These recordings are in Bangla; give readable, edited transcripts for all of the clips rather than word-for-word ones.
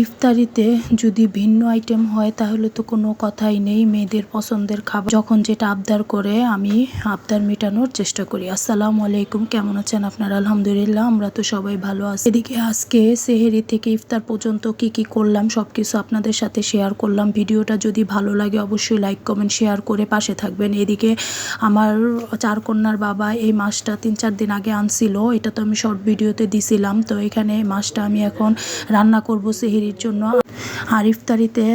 ইফতারিতে যদি ভিন্ন আইটেম হয় তাহলে তো কোনো কথাই নেই। মেয়েদের পছন্দের খাবার যখন যেটা আবদার করে আমি আবদার মেটানোর চেষ্টা করি। আসসালামু আলাইকুম, কেমন আছেন আপনারা? আলহামদুলিল্লাহ, আমরা তো সবাই ভালো আছি। এদিকে আজকে সেহেরি থেকে ইফতার পর্যন্ত কি করলাম সবকিছু আপনাদের সাথে শেয়ার করলাম। ভিডিওটা যদি ভালো লাগে অবশ্যই লাইক কমেন্ট শেয়ার করে পাশে থাকবেন। এদিকে আমার চার কন্যার বাবা এই মাছটা 3-4 দিন আগে আনছিল, এটা তো আমি শর্ট ভিডিওতে দিছিলাম। তো এখানে মাছটা আমি এখন রান্না করব সেহেরির জন্য। আর ইফতারিতে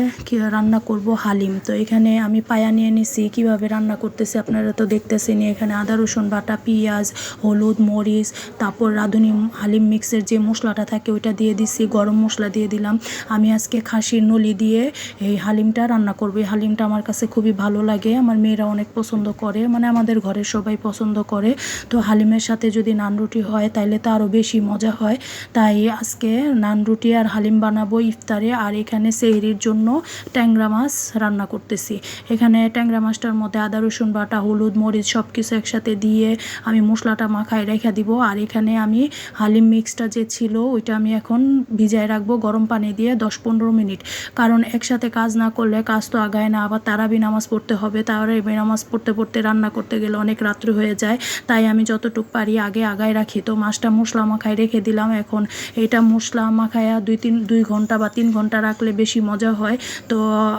রান্না করব হালিম। তো এখানে আমি পায়া নিয়ে নিছি, কিভাবে রান্না করতেছি আপনারা তো দেখতেছেন। এখানে আদা রসুন বাটা, পেঁয়াজ, হলুদ, মরিচ, তারপর রাঁধুনি হালিম মিক্সের যে মশলাটা থাকে ওইটা দিয়ে দিছি, গরম মশলা দিয়ে দিলাম। আমি আজকে খাসির নলি দিয়ে এই হালিমটা রান্না করব। এই হালিমটা আমার কাছে খুবই ভালো লাগে, আমার মেয়েরা অনেক পছন্দ করে, মানে আমাদের ঘরের সবাই পছন্দ করে। তো হালিমের সাথে যদি নান রুটি হয় তাইলে তো আরও বেশি মজা হয়। তাই আজকে নান রুটি আর হালিম বানাবো ইফতারে। আর এখানে সেহরির জন্য ট্যাংরা মাছ রান্না করতেছি। এখানে ট্যাংরা মাছটার মধ্যে আদা রসুন বাটা, হলুদ, মরিচ সব কিছু একসাথে দিয়ে আমি মশলাটা মাখায় রেখে দিব। আর এখানে আমি হালিম মিক্সটা যে ছিল ওইটা আমি এখন ভিজায় রাখবো গরম পানি দিয়ে 10-15 মিনিট। কারণ একসাথে কাজ না করলে কাজ তো আগায় না, আবার তারাবি নামাজ পড়তে হবে। তারাবি নামাজ পড়তে পড়তে রান্না করতে গেলে অনেক রাত্র হয়ে যায়। তাই আমি যতটুকু পারি আগে আগায় রাখি। তো মাছটা মশলা মাখায় রেখে দিলাম। এখন এটা মশলা মাখায়া 2 ঘন্টা বা 3 ঘন্টা রাখলে বেশি মজা হয়। তো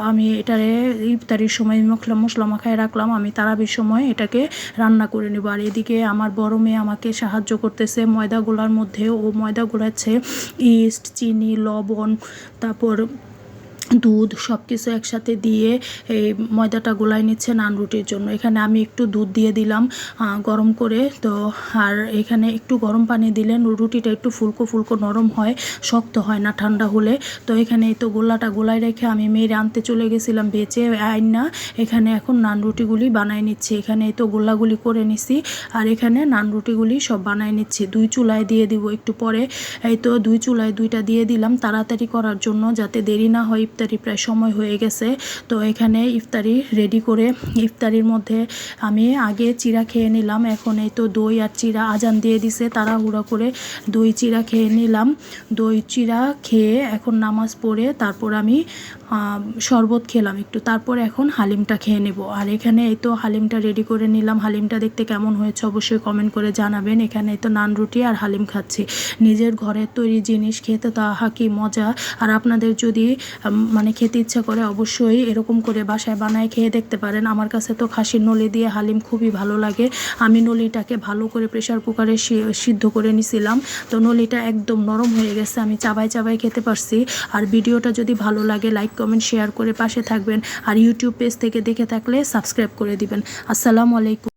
আমি এটারে ইফতারির সময় মশলা মাখায় রাখলাম, আমি তারাবির সময় এটাকে রান্না করে নেব। আর এদিকে আমার বড় মেয়ে আমাকে সাহায্য করতেছে ময়দা গোলার মধ্যে। ও ময়দা গোলাচ্ছে, ইস্ট, চিনি, লবণ, তারপর দুধ সব কিছু একসাথে দিয়ে এই ময়দাটা গোলায় নিচ্ছে নান রুটির জন্য। এখানে আমি একটু দুধ দিয়ে দিলাম গরম করে। তো আর এখানে একটু গরম পানি দিলে রুটিটা একটু ফুলকো ফুলকো নরম হয়, শক্ত হয় না ঠান্ডা হলে। তো এখানে এই তো গোলাটা গোলায় রেখে আমি মেয়ের আনতে চলে গেছিলাম বেচে আইন না। এখানে এখন নান রুটিগুলি বানায় নিচ্ছি। এখানে এই তো গোলাগুলি করে নিছি, আর এখানে নান রুটিগুলি সব বানায় নিচ্ছি। 2 চুলায় দিয়ে দিব একটু পরে। এই তো 2 চুলায় 2টা দিয়ে দিলাম তাড়াতাড়ি করার জন্য, যাতে দেরি না হয়। ইফতারি প্রায় সময় হয়ে গেছে। তো এখানে ইফতারি রেডি করে ইফতারির মধ্যে আমি আগে চিড়া খেয়ে নিলাম। এখন এই তো দই আর চিড়া আজান দিয়ে দিছে, তাড়াহুড়া করে দই চিড়া খেয়ে নিলাম। দই চিড়া খেয়ে এখন নামাজ পড়ে তারপর আমি শরবত খেলাম একটু, তারপর এখন হালিমটা খেয়ে নেব। আর এখানে এই তো হালিমটা রেডি করে নিলাম। হালিমটা দেখতে কেমন হয়েছে অবশ্যই কমেন্ট করে জানাবেন। এখানে এই তো নান রুটি আর হালিম খাচ্ছি। নিজের ঘরের তৈরি জিনিস খেতে তো আহা কি মজা। আর আপনাদের যদি মানে খেতে ইচ্ছা করে অবশ্যই এরকম করে বাসায় বানায় খেয়ে দেখতে পারেন। আমার কাছে তো খাসির নলি দিয়ে হালিম খুবই ভালো লাগে। আমি নলিটাকে ভালো করে প্রেশার কুকারে সিদ্ধ করে নিছিলাম। তো নলিটা একদম নরম হয়ে গেছে, আমি চাবাই চাবাই খেতে পারছি। আর ভিডিওটা যদি ভালো লাগে লাইক কমেন্ট শেয়ার করে পাশে থাকবেন। আর ইউটিউব পেজ থেকে দেখে থাকলে সাবস্ক্রাইব করে দিবেন। আসসালামু আলাইকুম।